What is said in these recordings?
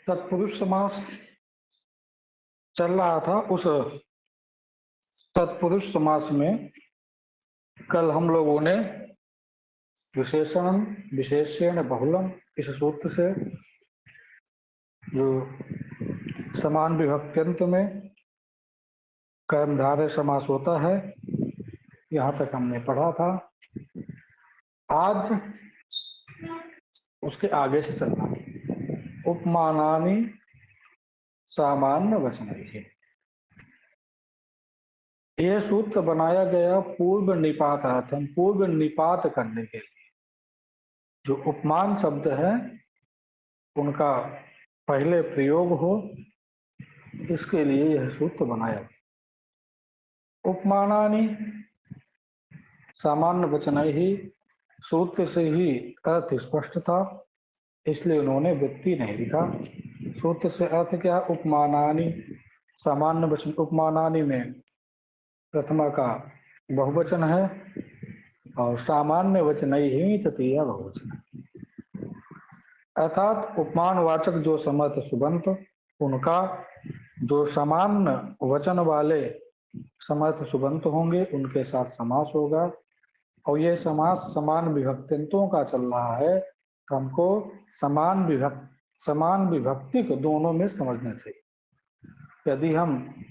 तत्पुरुष समास चल रहा था। उस तत्पुरुष समास में कल हम लोगों ने विशेषण विशेषण बहुलम इस सूत्र से जो समान विभक्त्यंत में कर्मधारय समास होता है, यहाँ तक हमने पढ़ा था। आज उसके आगे से चलना। उपमानानि सामान्य वचन। यह सूत्र बनाया गया पूर्व निपातार्थम, पूर्व निपात करने के लिए। जो उपमान शब्द है उनका पहले प्रयोग हो, इसके लिए यह सूत्र बनाया गया। उपमानानि सामान्य वचन ही सूत्र से ही अर्थ स्पष्ट था, इसलिए उन्होंने वृत्ति नहीं लिखा। सूत्र से अर्थ क्या? उपमानानि सामान्य वचन। उपमानानि में प्रथमा का बहुवचन है और सामान्य वचन ही तृतीया बहुवचन है। अर्थात उपमानवाचक जो समर्थ सुबंत, उनका जो सामान्य वचन वाले समर्थ सुबंत होंगे उनके साथ समास होगा। और ये समास समान विभक्तियों का चल रहा है, हमको समान विभक्ति को दोनों में समझना चाहिए। यदि हम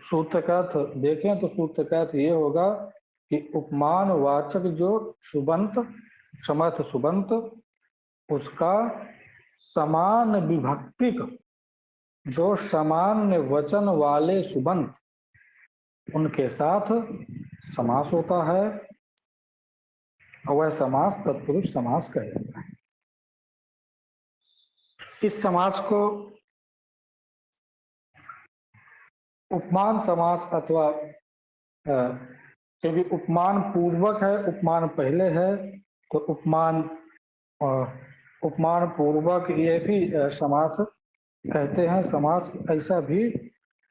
सूत्र का अर्थ देखें तो सूत्र का अर्थ ये होगा कि उपमानवाचक जो सुबंत समर्थ सुबंत, उसका समान विभक्तिक जो सामान्य वचन वाले सुबंत, उनके साथ समास होता है और वह समास तत्पुरुष समास कहलाता है। इस समास को उपमान समास अथवा क्योंकि उपमान पूर्वक है, उपमान पहले है, तो उपमान पूर्वक ये भी समास कहते हैं। समास ऐसा भी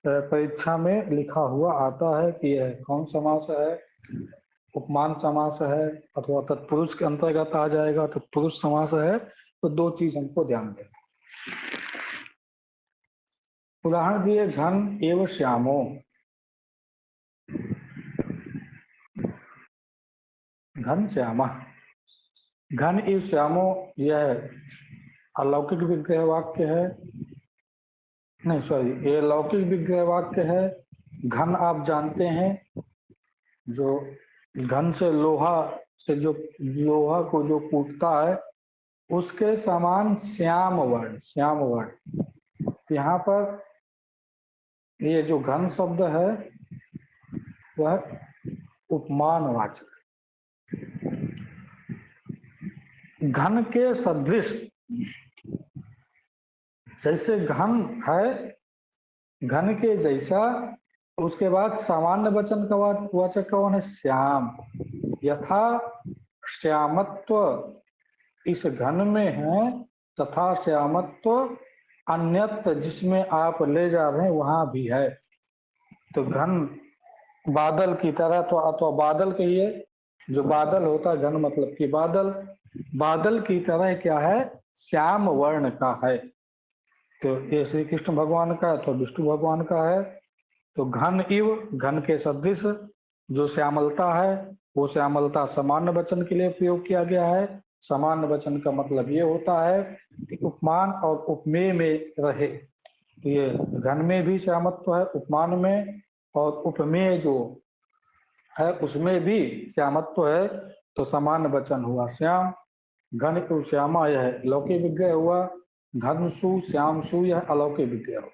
परीक्षा में लिखा हुआ आता है कि यह कौन समास है, उपमान समास है अथवा तत्पुरुष के अंतर्गत आ जाएगा, तत्पुरुष समास है। तो दो चीज हमको ध्यान देना। उदाहरण दिए, घन एवं श्यामो। घन श्यामा, घन एवं श्यामो, यह अलौकिक विग्रह वाक्य है। नहीं सॉरी, ये लौकिक विग्रह वाक्य है। घन आप जानते हैं, जो घन से लोहा से जो लोहा को जो कूटता है उसके समान श्याम वर्ण, श्याम वर्ण। यहाँ पर ये जो घन शब्द है वह उपमानवाचक, घन के सदृश। जैसे घन है, घन के जैसा। उसके बाद सामान्य वचन का वाचक कौन है? श्याम। यथा श्यामत्व इस घन में है, तथा श्यामत्व अन्यत्र जिसमें आप ले जा रहे हैं वहां भी है। तो घन बादल की तरह, तो अथवा बादल कहिए, जो बादल होता है घन मतलब कि बादल, बादल की तरह क्या है? श्याम वर्ण का है। तो ये श्री कृष्ण भगवान का अथवा विष्णु भगवान का है। तो घन इव, घन के सदृश जो श्यामलता है, वो श्यामलता सामान्य वचन के लिए प्रयोग किया गया है। सामान्य वचन का मतलब ये होता है कि उपमान और उपमेय में रहे। ये घन में भी श्यामत्व है, उपमान में, और उपमेय जो है उसमें भी श्यामत्व है। तो सामान्य वचन हुआ श्याम। घन इव श्यामा, यह लौकिक विग्रह हुआ। घन सु श्याम सु, यह अलौकिक विग्रह हुआ।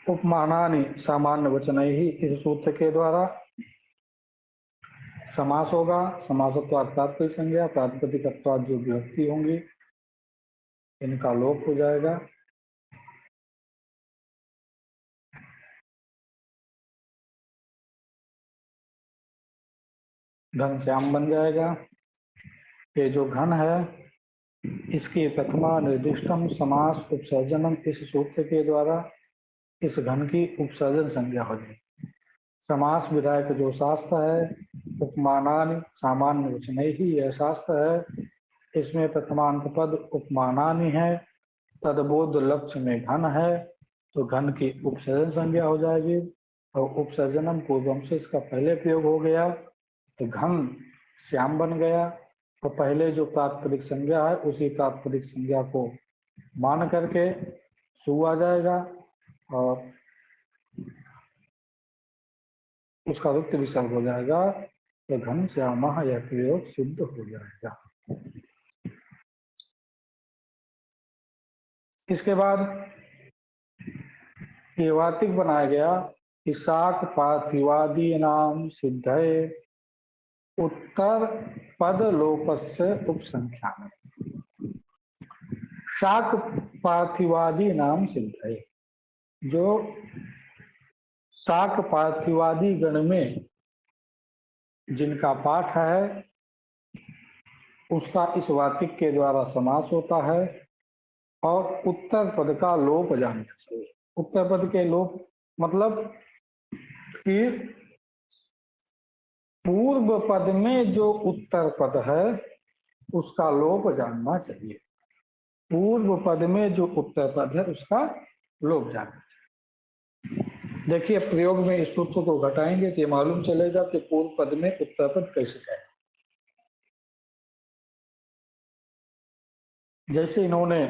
उपमानानि सामान्य वचन ही, इस सूत्र के द्वारा समास होगा। समासत्वात् तात्पर्य संज्ञा, प्रातिपदिकत्वात् जो विभक्ति होंगी इनका लोप हो जाएगा। घन श्याम बन जाएगा। ये जो घन है इसके प्रथमा निर्दिष्टम समास उपसर्जनम, इस सूत्र के द्वारा इस घन की उपसर्जन संज्ञा हो जाएगी। समास विधायक जो शास्त्र है, उपमानानि सामान्य वचन ही यह शास्त्र है, इसमें प्रथमांत पद उपमानानि है, तदबोध लक्ष्य में घन है, तो घन की उपसर्जन संज्ञा हो जाएगी। और उपसर्जनम पूर्वम से इसका पहले प्रयोग हो गया तो घन श्याम बन गया, और पहले जो प्रातिपदिक संज्ञा है उसी प्रातिपदिक संज्ञा को मान करके सु आ जाएगा और उसका रुक्त विसर्ग हो जाएगा, तो घन श्यामा यह प्रयोग सिद्ध हो जाएगा। इसके बाद ये वातिक बनाया गया कि शाक पार्थिवादी नाम सिद्धये उत्तर पद लोपस्य उपसंख्या में। शाक पार्थिवादी नाम सिद्धये, जो शाक पार्थिवादी गण में जिनका पाठ है उसका इस वातिक के द्वारा समास होता है, और उत्तर पद का लोप जानना चाहिए। उत्तर पद के लोप मतलब कि पूर्व पद में जो उत्तर पद है उसका लोप जानना चाहिए। पूर्व पद में जो उत्तर पद है उसका लोप जानना चाहिए। देखिए प्रयोग में इस सूत्र को घटाएंगे तो ये मालूम चलेगा कि पूर्व पद में उत्तर पद कैसे है। जैसे इन्होंने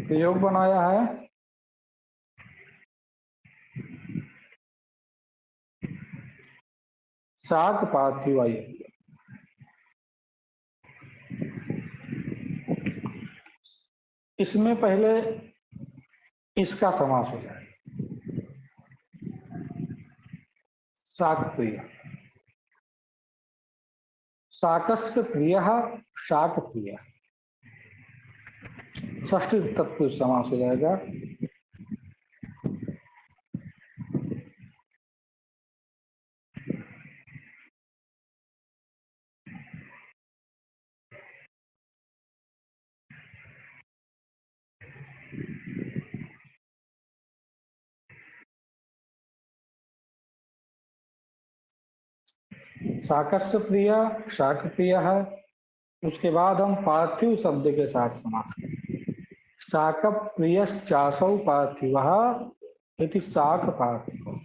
प्रयोग बनाया है, शाक पार्थिवाय, इसमें पहले इसका समास हो जाएगा, शाक प्रिय, शाकस्य प्रिय शाक प्रिय, षष्ठी तत्व समास हो जाएगा। शाकस्य प्रिय शाक प्रिय है। उसके बाद हम पार्थिव शब्द के साथ समास करेंगे। शाक प्रिय चासौ पार्थिव इति शाक पार्थिव,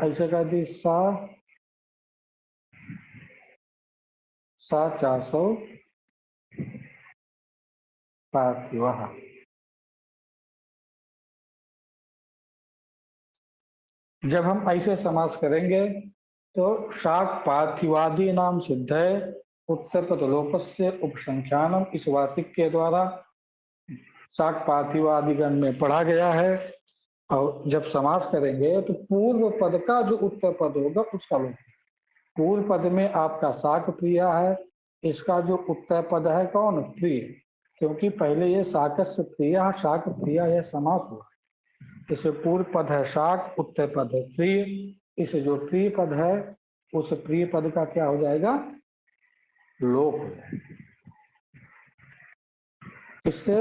ऐसे कह दी सा चासौ पार्थिव। जब हम ऐसे समास करेंगे तो शाक पार्थिवादी नाम सिद्ध है उत्तर पद लोपस्य उपसंख्यानम, इस वातिक के द्वारा शाक पार्थिवादिगण में पढ़ा गया है। और जब समास करेंगे तो पूर्व पद का जो उत्तर पद होगा उसका लोप। पूर्व पद में आपका शाक प्रिय है, इसका जो उत्तर पद है कौन, प्रिय, क्योंकि पहले ये शाकस्य प्रिय शाक प्रिय यह समास हुआ। इसे पूर्व पद है शाक, उत्तर पद है प्रिय, इसे जो प्रिय पद है उस प्रिय पद का क्या हो जाएगा, लोप हो जाएगा। इससे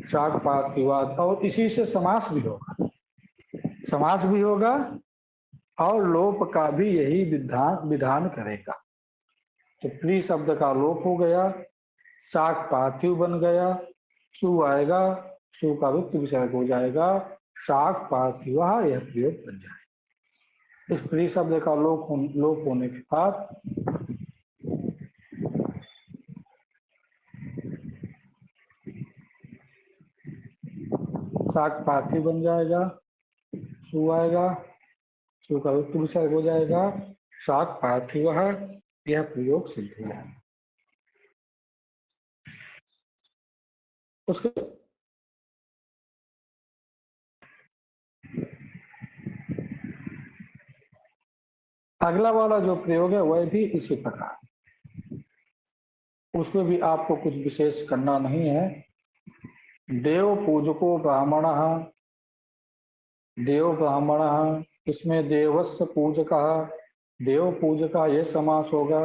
शाक पार्थिवाद, और इसी से समास भी होगा, समास भी होगा और लोप का भी यही विधान करेगा। तो प्रिय शब्द का लोप हो गया, शाक पार्थिव बन गया, सु आएगा, सु का रुक्त विसर्ग हो जाएगा, शाक पार्थिव यह प्रयोग बन जाए। इस प्रिय शब्द का लोप होने के बाद शाक पार्थिव बन जाएगा, सु आएगा, सु का रुक्त विसर्ग हो जाएगा, शाक पार्थिव यह प्रयोग सिद्ध है। उसके अगला वाला जो प्रयोग है वह भी इसी प्रकार, उसमें भी आपको कुछ विशेष करना नहीं है। देव पूजको ब्राह्मण, देव ब्राह्मण इसमें देवस्य पूजक, देव पूजका ये समास होगा।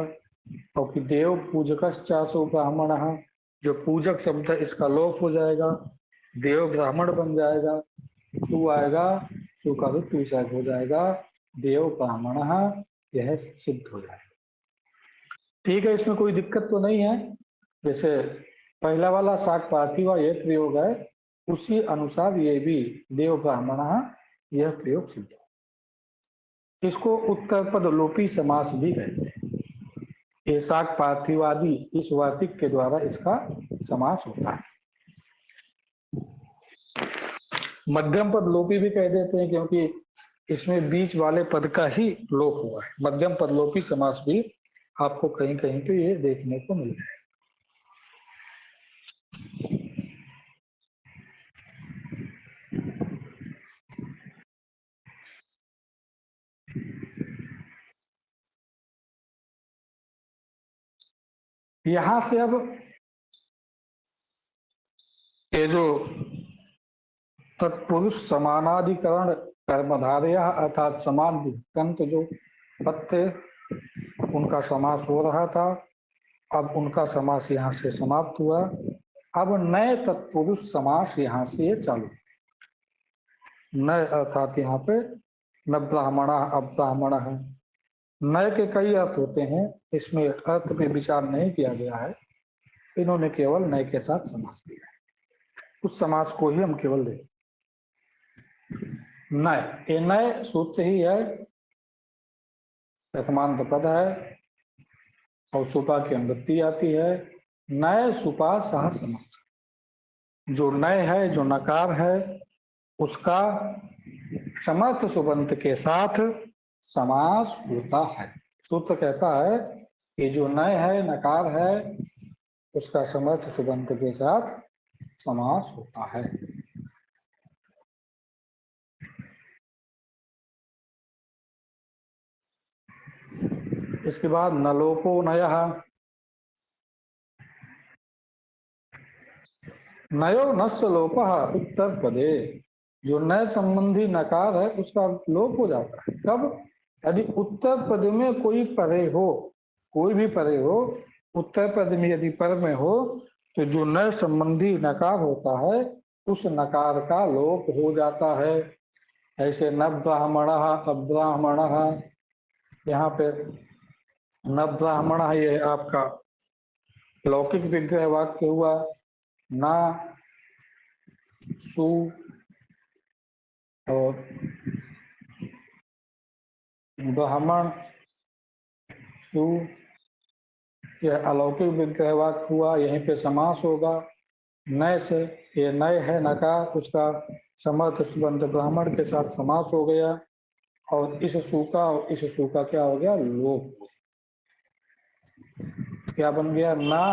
और फिर देव पूजकश्चासु ब्राह्मण, जो पूजक शब्द है इसका लोप हो जाएगा, देव ब्राह्मण बन जाएगा, सु आएगा, सु का भी विसर्ग हो जाएगा, देव ब्राह्मण यह सिद्ध हो जाएगा। ठीक है, इसमें कोई दिक्कत तो नहीं है। जैसे पहला वाला शाक पार्थिव यह प्रयोग है, उसी अनुसार ये भी देव ब्राह्मण यह प्रयोग सिद्ध है। इसको उत्तर पद लोपी समास भी कहते हैं। ये शाक पार्थिवादि इस वार्तिक के द्वारा इसका समास होता है। मध्यम पद लोपी भी कह देते हैं, क्योंकि इसमें बीच वाले पद का ही लोप हुआ है। मध्यम पद लोपी समास भी आपको कहीं कहीं पे ये देखने को मिलता है। यहां से अब ये जो तत्पुरुष समानाधिकरण कर्मधारय अर्थात समान विकल्प जो पद थे उनका समास हो रहा था, अब उनका समास यहाँ से समाप्त हुआ। अब नए तत्पुरुष समास यहाँ से चालू। नए अर्थात यहाँ पे न ब्राह्मण अब्राह्मण है। नए के कई अर्थ होते हैं, इसमें अर्थ पे विचार नहीं किया गया है, इन्होंने केवल नए के साथ समास किया है। उस समास को ही हम केवल देखें। नए, ये नए सूत्र ही है, प्रथमांत पद है और सुपा की अनुवृत्ति आती है। नए सुपा सह समस्त, जो नए है, जो नकार है, उसका समर्थ सुबंत के साथ समास होता है। सूत्र कहता है कि जो नए है, नकार है, उसका समर्थ सुबंत के साथ समास होता है। इसके बाद नलोपो नयः, नयो नस्य लोपः उत्तर पदे, जो नए संबंधी नकार है उसका लोप हो जाता है। कब? यदि उत्तर पद में कोई परे हो, कोई भी परे हो, उत्तर पद में यदि पर में हो, तो जो नए संबंधी नकार होता है उस नकार का लोप हो जाता है। ऐसे न ब्राह्मण अब्राह्मण, यहाँ पे न ब्राह्मण ये आपका लौकिक विग्रह वाक्य हुआ। ना सु और ब्राह्मण सु यह अलौकिक विग्रह वाक्य हुआ, यहीं पे समास होगा। नए से, ये नए है नकार, उसका समर्थ सुबंध ब्राह्मण के साथ समास हो गया, और इस सु का क्या हो गया? लोप। क्या बन गया? ना।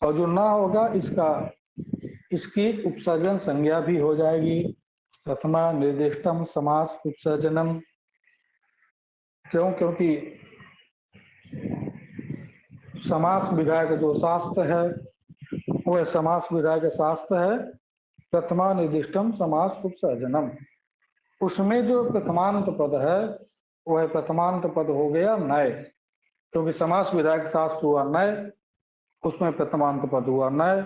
और जो ना होगा इसकी उपसर्जन संज्ञा भी हो जाएगी। प्रथमा निर्दिष्टम समास उपसर्जनम। क्यों? क्योंकि समास विधायक जो शास्त्र है वह समास विधायक शास्त्र है प्रथमा निर्दिष्टम समास उपसर्जनम। उसमें जो प्रथमांत पद है वह प्रथमांत पद हो गया नए, क्योंकि समास विधायक शास्त्र हुआ नए, उसमें प्रथमांत पद हुआ नए।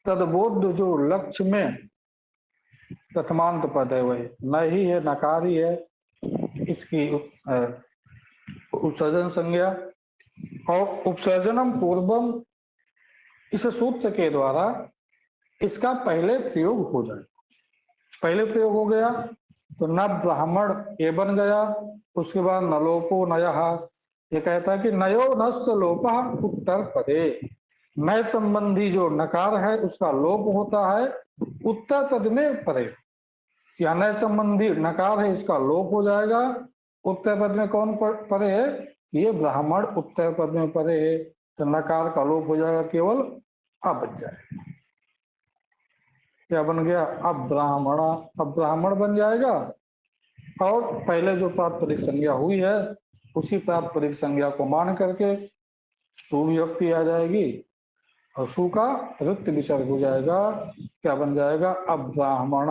तदबोध जो लक्ष्य में प्रथमांत पद है वह नए ही है, नकार ही है, इसकी उपसर्जन संज्ञा। और उपसर्जनम पूर्वम इस सूत्र के द्वारा इसका पहले प्रयोग हो जाए। पहले प्रयोग हो गया तो न ब्राह्मण ये बन गया। उसके बाद नलोपो नयः, ये कहता है कि नयो नस्य लोपः उत्तर पदे, नय संबंधी जो नकार है उसका लोप होता है उत्तर पद में परे। या नय संबंधी नकार है इसका लोप हो जाएगा। उत्तर पद में कौन परे है? ये ब्राह्मण उत्तर पद में परे है, तो नकार का लोप हो जाएगा, केवल अब बच जाएगा। क्या बन गया? अब्राह्मण, अब्राह्मण बन जाएगा। और पहले जो प्रातिपदिक संज्ञा हुई है उसी प्रातिपदिक संज्ञा को मान करके सु विभक्ति आ जाएगी और सु का रिक्त विसर्ग हो जाएगा। क्या बन जाएगा? अब्राह्मण।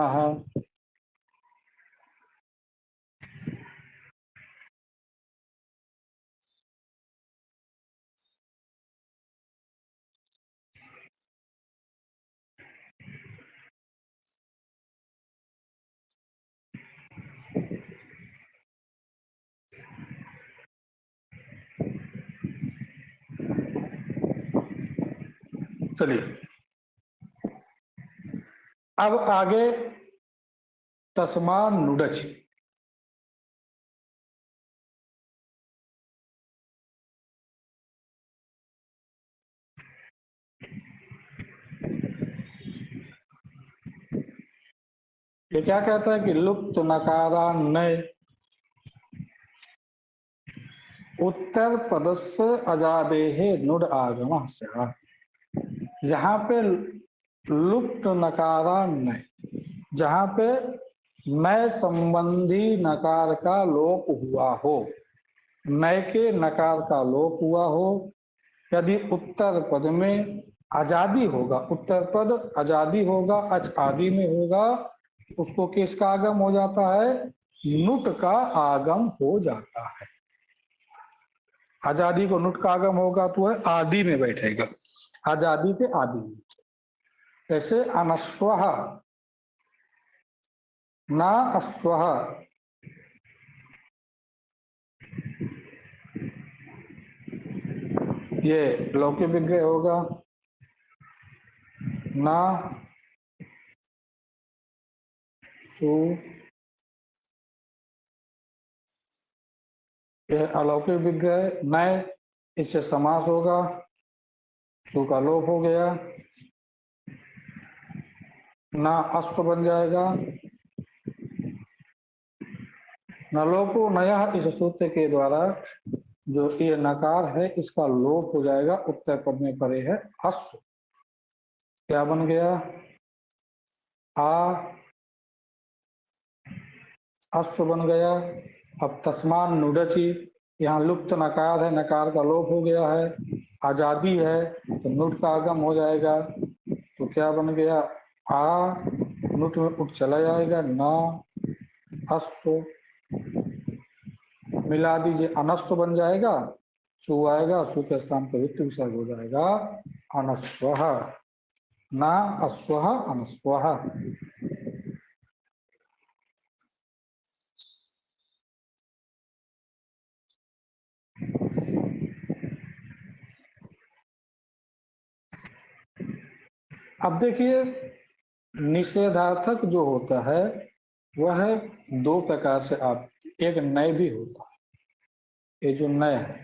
चलिए अब आगे तस्मान नुडच। ये क्या कहता है कि लुप्त नकारान्वय उत्तर पदस्य अजादेहे नुड आगम स्यात्। जहां पे लुप्त नकारान्वय, जहां पे नय संबंधी नकार का लोप हुआ हो, नय के नकार का लोप हुआ हो, यदि उत्तर पद में आजादी होगा, उत्तर पद आजादी होगा, अच आदि में होगा, उसको किसका आगम हो जाता है? नुट का आगम हो जाता है। आजादी को नुट का आगम होगा तो है आदि में बैठेगा, आजादी के आदि में। जैसे अनस्वः, ना अस्वः, ये लौकिक विग्रह होगा। ना सु, यह अलौकिक विग्रह। नय, इससे समास होगा, सु का लोप हो गया, ना अश्व बन जाएगा। नलोपो नया, इस सूत्र के द्वारा जो ये नकार है इसका लोप हो जाएगा, उत्तर पद में परे है अश्व। क्या बन गया? आ अश्व बन गया। अब तस्मान नुडची, यहाँ लुप्त नकार है, नकार का लोप हो गया है, आजादी है तो नुट का आगम हो जाएगा, तो क्या बन गया? आ, नुट में उठ चला जाएगा, ना अश्व, मिला दीजिए अनस्व बन जाएगा, सु आएगा, सु के स्थान पर वित्त विसर्ग हो जाएगा अनस्वः। ना अश्वः अनस्वः। अब देखिए निषेधार्थक जो होता है वह दो प्रकार से, आप एक नय भी होता है, ये जो नय है,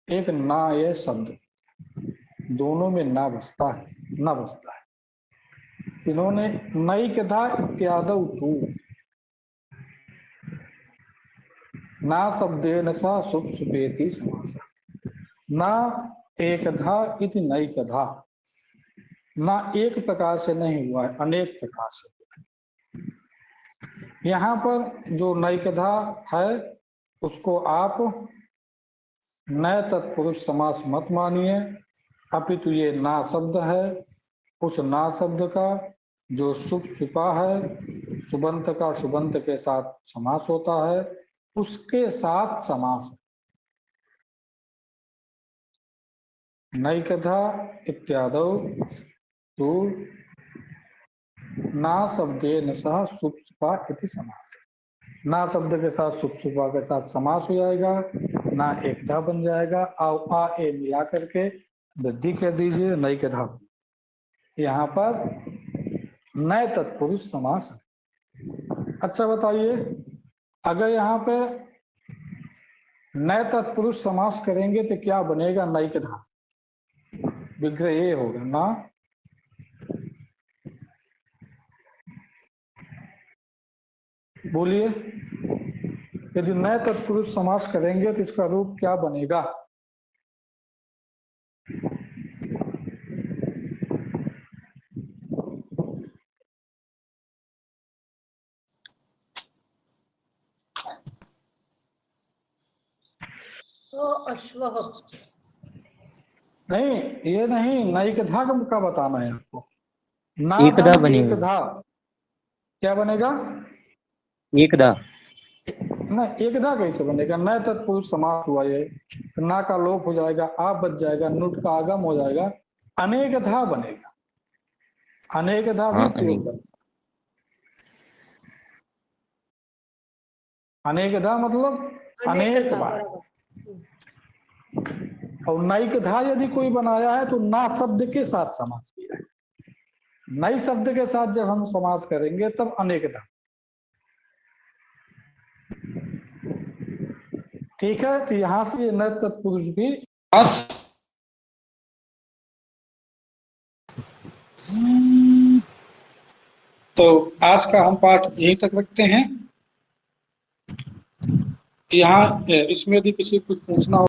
एक ना ये शब्द, दोनों में ना बसता है, ना बसता है। इन्होंने नई कथा इत्यादि तू, ना शब्देन सा सुप सुपेति समास, ना एकधा इति नई कथा, ना एक प्रकार से नहीं हुआ है, अनेक प्रकार से। यहाँ पर जो नई कथा है उसको आप नए तत्पुरुष समास मत मानिए, अपितु ये ना शब्द है, उस ना शब्द का जो सुप सुपा है, सुबंत का सुबंत के साथ समास होता है, उसके साथ समास। नई कथा इत्यादि तो ना शब्देन सह सुप सुपा इति समास, ना शब्द के साथ सुप सुपा के साथ समास हो जाएगा, ना एकधा बन जाएगा, आ ए मिला करके वृद्धि कर दीजिए, नई कथा। यहाँ पर नए तत्पुरुष समास है। अच्छा बताइए, अगर यहाँ पे नए तत्पुरुष समास करेंगे तो क्या बनेगा? नई कथा विग्रह ये होगा ना, बोलिए, यदि नए तत्पुरुष समास करेंगे तो इसका रूप क्या बनेगा? तो अश्वः नहीं, ये नहीं, नई कथा का बताना है आपको। एकधा नाधम बनेगा। एकधा, क्या बनेगा? एकधा। ना, एकधा कैसे बनेगा? न तत्पुरुष समास हुआ ये, ना का लोप हो जाएगा, आप बच जाएगा, नुट का आगम हो जाएगा, अनेकधा बनेगा। अनेकधा भी हाँ प्रयोग अनेक। करता। अनेकधा मतलब अनेक था बार। बराबर। और नैकधा यदि कोई बनाया है तो ना शब्द के साथ समास किया है। नई शब्द के साथ जब हम समास करेंगे तब अनेकधा। ठीक है, तो यहां से ये न तत्पुरुष भी तो आज का हम पाठ यहीं तक रखते हैं। यहाँ इसमें यदि किसी कुछ पूछना हो